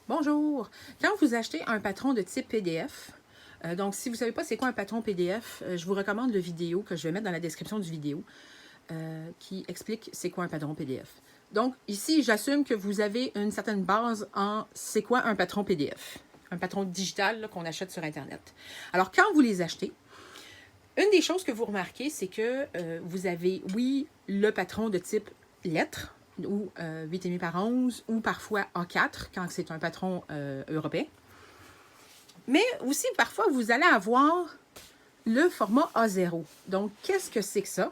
Bonjour! Quand vous achetez un patron de type PDF, donc si vous ne savez pas c'est quoi un patron PDF, je vous recommande la vidéo que je vais mettre dans la description du vidéo qui explique c'est quoi un patron PDF. Donc ici, j'assume que vous avez une certaine base en c'est quoi un patron PDF, un patron digital qu'on achète sur Internet. Alors quand vous les achetez, une des choses que vous remarquez, c'est que vous avez, oui, le patron de type lettres, ou 8,5 par 11, ou parfois A4, quand c'est un patron européen. Mais aussi, parfois, vous allez avoir le format A0. Donc, qu'est-ce que c'est que ça?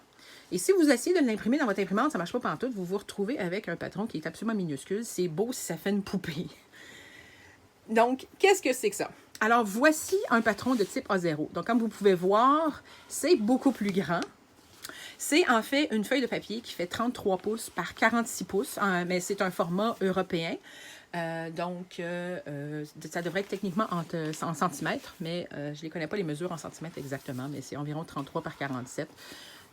Et si vous essayez de l'imprimer dans votre imprimante, ça ne marche pas pantoute, vous vous retrouvez avec un patron qui est absolument minuscule. C'est beau si ça fait une poupée. Donc, qu'est-ce que c'est que ça? Alors, voici un patron de type A0. Donc, comme vous pouvez voir, c'est beaucoup plus grand. C'est en fait une feuille de papier qui fait 33 pouces par 46 pouces, mais c'est un format européen. Donc, ça devrait être techniquement en centimètres, mais je ne les connais pas les mesures en centimètres exactement, mais c'est environ 33 par 47.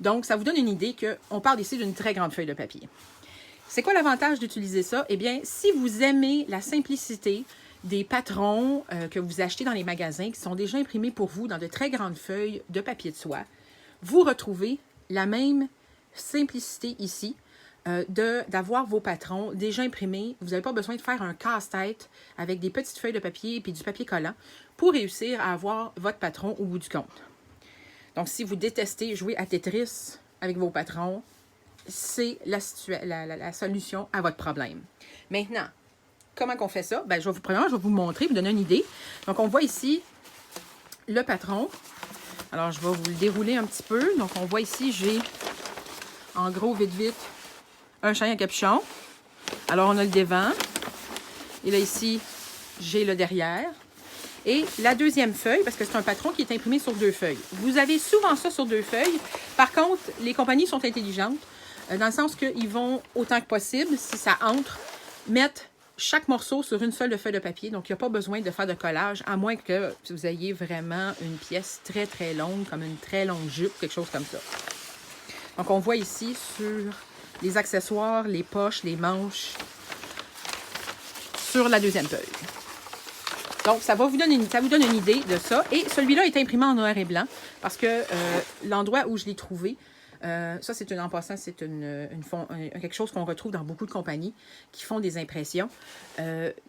Donc, ça vous donne une idée qu'on parle ici d'une très grande feuille de papier. C'est quoi l'avantage d'utiliser ça? Eh bien, si vous aimez la simplicité des patrons que vous achetez dans les magasins qui sont déjà imprimés pour vous dans de très grandes feuilles de papier de soie, vous retrouvez la même simplicité ici d'avoir vos patrons déjà imprimés. Vous n'avez pas besoin de faire un casse-tête avec des petites feuilles de papier et du papier collant pour réussir à avoir votre patron au bout du compte. Donc, si vous détestez jouer à Tetris avec vos patrons, c'est la solution à votre problème. Maintenant, comment on fait ça? Bien, premièrement, je vais vous montrer, vous donner une idée. Donc, on voit ici le patron. Alors, je vais vous le dérouler un petit peu. Donc, on voit ici, j'ai, en gros, vite, un chien à capuchon. Alors, on a le devant. Et là, ici, j'ai le derrière. Et la deuxième feuille, parce que c'est un patron qui est imprimé sur 2 feuilles. Vous avez souvent ça sur 2 feuilles. Par contre, les compagnies sont intelligentes, dans le sens qu'ils vont, autant que possible, si ça entre, mettre chaque morceau sur une seule feuille de papier. Donc, il n'y a pas besoin de faire de collage, à moins que vous ayez vraiment une pièce très, très longue, comme une très longue jupe, quelque chose comme ça. Donc, on voit ici sur les accessoires, les poches, les manches, sur la deuxième feuille. Donc, ça vous donne une idée de ça. Et celui-là est imprimé en noir et blanc, parce que l'endroit où je l'ai trouvé, ça, en passant, c'est quelque chose qu'on retrouve dans beaucoup de compagnies qui font des impressions.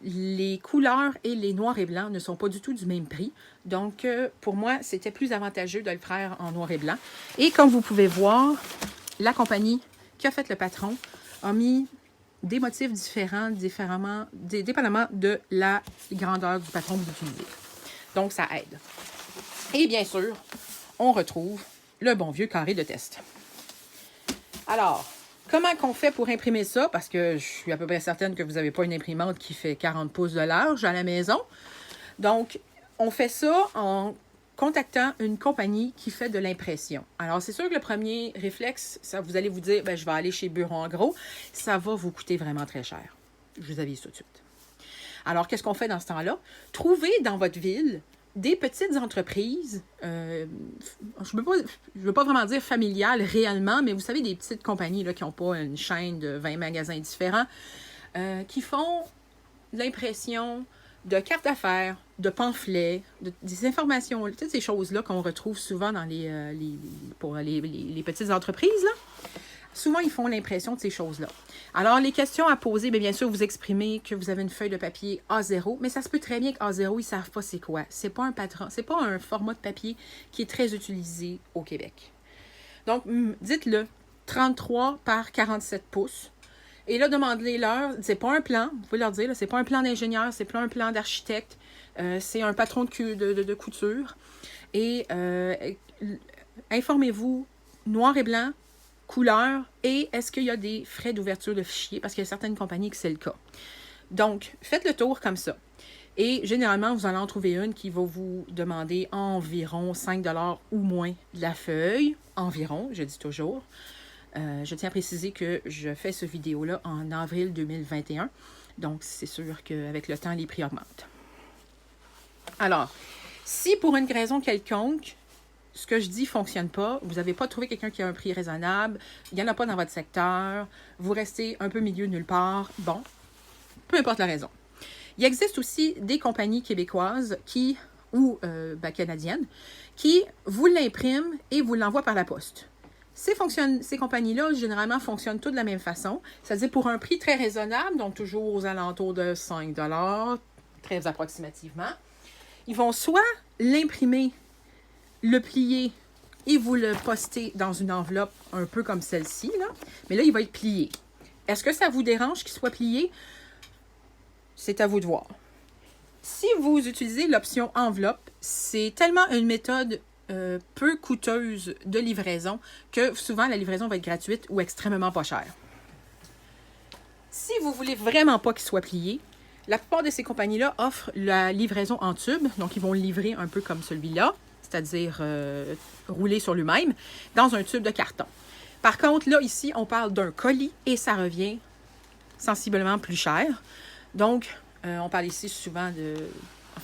Les couleurs et les noirs et blancs ne sont pas du tout du même prix. Donc, pour moi, c'était plus avantageux de le faire en noir et blanc. Et comme vous pouvez voir, la compagnie qui a fait le patron a mis des motifs différents, dépendamment de la grandeur du patron que vous utilisez. Donc, ça aide. Et bien sûr, on retrouve le bon vieux carré de test. Alors, comment qu'on fait pour imprimer ça? Parce que je suis à peu près certaine que vous n'avez pas une imprimante qui fait 40 pouces de large à la maison. Donc, on fait ça en contactant une compagnie qui fait de l'impression. Alors, c'est sûr que le premier réflexe, vous allez vous dire, ben, je vais aller chez Bureau en gros. Ça va vous coûter vraiment très cher. Je vous avise tout de suite. Alors, qu'est-ce qu'on fait dans ce temps-là? Trouvez dans votre ville des petites entreprises, je ne veux pas vraiment dire familiales réellement, mais vous savez, des petites compagnies là, qui n'ont pas une chaîne de 20 magasins différents, qui font de l'impression de cartes d'affaires, de pamphlets, des informations, toutes ces choses-là qu'on retrouve souvent dans pour les petites entreprises. Là. Souvent, ils font l'impression de ces choses-là. Alors, les questions à poser, bien sûr, vous exprimez que vous avez une feuille de papier A0, mais ça se peut très bien qu'A0, ils ne savent pas c'est quoi. C'est pas un patron, c'est pas un format de papier qui est très utilisé au Québec. Donc, dites-le, 33 par 47 pouces. Et là, demandez-leur, c'est pas un plan, vous pouvez leur dire, c'est pas un plan d'ingénieur, c'est pas un plan d'architecte, c'est un patron de couture. Et informez-vous, noir et blanc, couleur, et est-ce qu'il y a des frais d'ouverture de fichiers, parce qu'il y a certaines compagnies que c'est le cas. Donc, faites le tour comme ça. Et généralement, vous allez en trouver une qui va vous demander environ 5 $ ou moins de la feuille. Environ, je dis toujours. Je tiens à préciser que je fais cette vidéo-là en avril 2021. Donc, c'est sûr qu'avec le temps, les prix augmentent. Alors, si pour une raison quelconque, ce que je dis ne fonctionne pas, vous n'avez pas trouvé quelqu'un qui a un prix raisonnable, il n'y en a pas dans votre secteur, vous restez un peu milieu nulle part, bon, peu importe la raison. Il existe aussi des compagnies québécoises ou canadiennes qui vous l'impriment et vous l'envoient par la poste. Ces compagnies-là, généralement, fonctionnent toutes de la même façon, c'est-à-dire pour un prix très raisonnable, donc toujours aux alentours de 5 $, très approximativement. Ils vont soit l'imprimer, le plier et vous le poster dans une enveloppe un peu comme celle-ci, là. Mais là, il va être plié. Est-ce que ça vous dérange qu'il soit plié? C'est à vous de voir. Si vous utilisez l'option enveloppe, c'est tellement une méthode peu coûteuse de livraison que souvent la livraison va être gratuite ou extrêmement pas chère. Si vous voulez vraiment pas qu'il soit plié, la plupart de ces compagnies-là offrent la livraison en tube, donc ils vont le livrer un peu comme celui-là, c'est-à-dire rouler sur lui-même, dans un tube de carton. Par contre, là, ici, on parle d'un colis et ça revient sensiblement plus cher. Donc, on parle ici souvent de...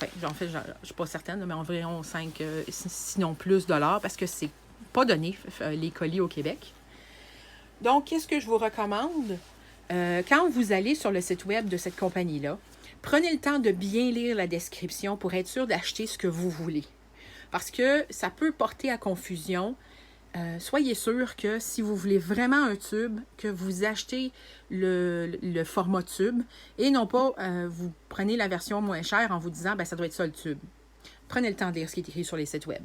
je ne suis pas certaine, mais environ 5, sinon plus dollars, parce que c'est pas donné, les colis au Québec. Donc, qu'est-ce que je vous recommande? Quand vous allez sur le site web de cette compagnie-là, prenez le temps de bien lire la description pour être sûr d'acheter ce que vous voulez. Parce que ça peut porter à confusion. Soyez sûr que si vous voulez vraiment un tube, que vous achetez le format tube et non pas vous prenez la version moins chère en vous disant ça doit être ça le tube. Prenez le temps de lire ce qui est écrit sur les sites web.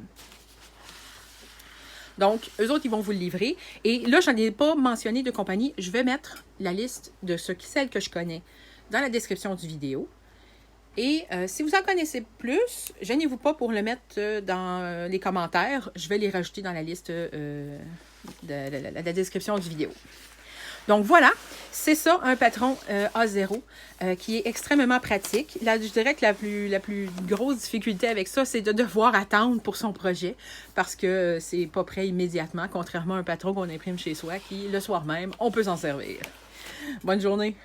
Donc, eux autres, ils vont vous le livrer. Et là, je n'en ai pas mentionné de compagnie. Je vais mettre la liste de celles que je connais dans la description du vidéo. Et si vous en connaissez plus, gênez-vous pas pour le mettre dans les commentaires. Je vais les rajouter dans la liste de la description du vidéo. Donc voilà, c'est ça un patron A0 qui est extrêmement pratique. Là, je dirais que la plus grosse difficulté avec ça, c'est de devoir attendre pour son projet parce que c'est pas prêt immédiatement, contrairement à un patron qu'on imprime chez soi qui, le soir même, on peut s'en servir. Bonne journée!